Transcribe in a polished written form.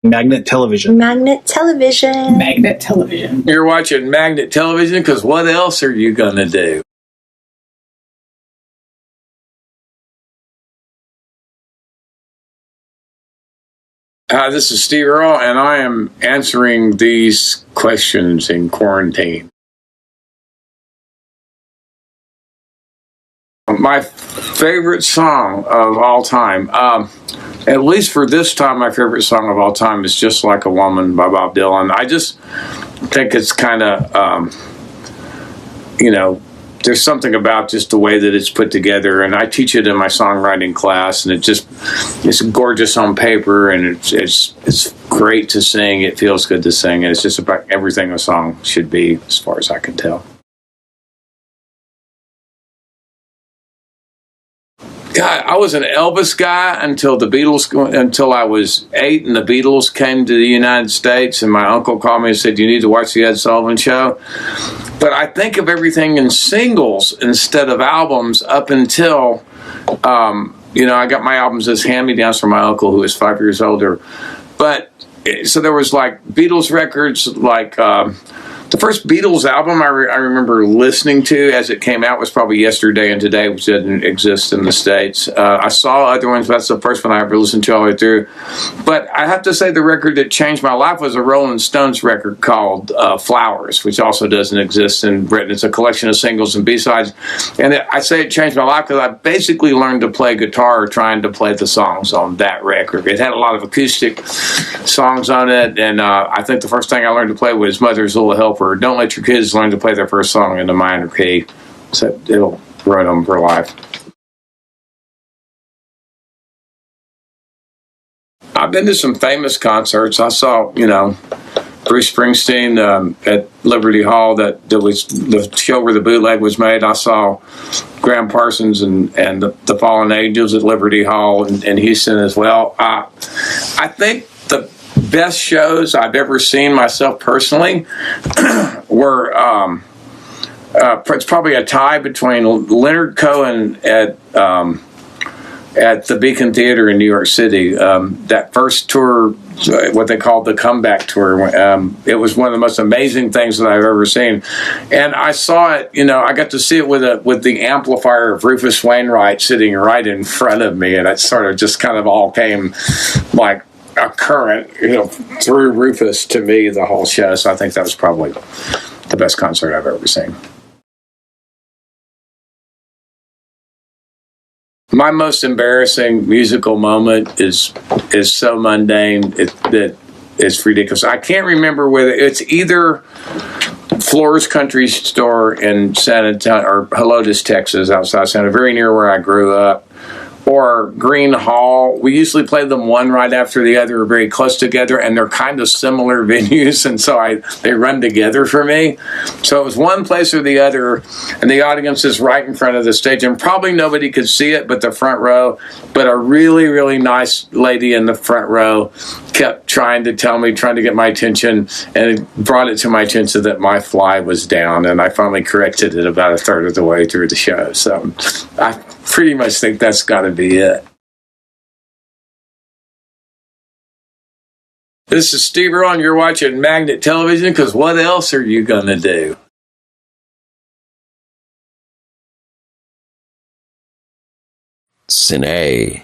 Magnet Television. Magnet Television. Magnet Television. You're watching Magnet Television because what else are you going to do? Hi, this is Steve Earle, and I am answering these questions in quarantine. My favorite song of all time, at least for this time, my favorite song of all time is Just Like a Woman by Bob Dylan. I just think it's kind of, there's something about just the way that it's put together, and I teach it in my songwriting class, and it's gorgeous on paper, and it's great to sing. It feels good to sing, and it's just about everything a song should be, as far as I can tell. God, I was an Elvis guy until I was 8, and the Beatles came to the United States, and my uncle called me and said, "You need to watch the Ed Sullivan Show." But I think of everything in singles instead of albums up until, I got my albums as hand-me-downs from my uncle, who was 5 years older. But so there was like Beatles records, like the first Beatles album I remember listening to as it came out was probably Yesterday and Today, which didn't exist in the States. I saw other ones, but that's the first one I ever listened to all the way through. But I have to say the record that changed my life was a Rolling Stones record called Flowers, which also doesn't exist in Britain. It's a collection of singles and B-sides. And I say it changed my life because I basically learned to play guitar trying to play the songs on that record. It had a lot of acoustic songs on it, and I think the first thing I learned to play was Mother's Little Helper. Don't let your kids learn to play their first song in the minor key. So it'll ruin them for life. I've been to some famous concerts. I saw, Bruce Springsteen at Liberty Hall. That was the show where the bootleg was made. I saw Graham Parsons and the Fallen Angels at Liberty Hall in Houston as well. I think the best shows I've ever seen myself personally were it's probably a tie between Leonard Cohen at the Beacon Theater in New York City. That first tour, what they called the comeback tour, it was one of the most amazing things that I've ever seen. And I saw it, I got to see it with the amplifier of Rufus Wainwright sitting right in front of me, and it sort of just kind of all came like a current, through Rufus to me the whole show. So I think that was probably the best concert I've ever seen. My most embarrassing musical moment is so mundane that it's ridiculous. I can't remember whether it's either Floor's Country Store in San Antonio or Helotes, Texas, outside San Antonio, very near where I grew up, or Green Hall. We usually play them one right after the other, or very close together, and they're kind of similar venues, and so they run together for me. So it was one place or the other, and the audience is right in front of the stage, and probably nobody could see it but the front row, but a really, really nice lady in the front row kept trying to get my attention, and it brought it to my attention that my fly was down, and I finally corrected it about a third of the way through the show. So I pretty much think that's got to be it. This is Steve Earle, and you're watching Magnet Television because what else are you going to do? Cine.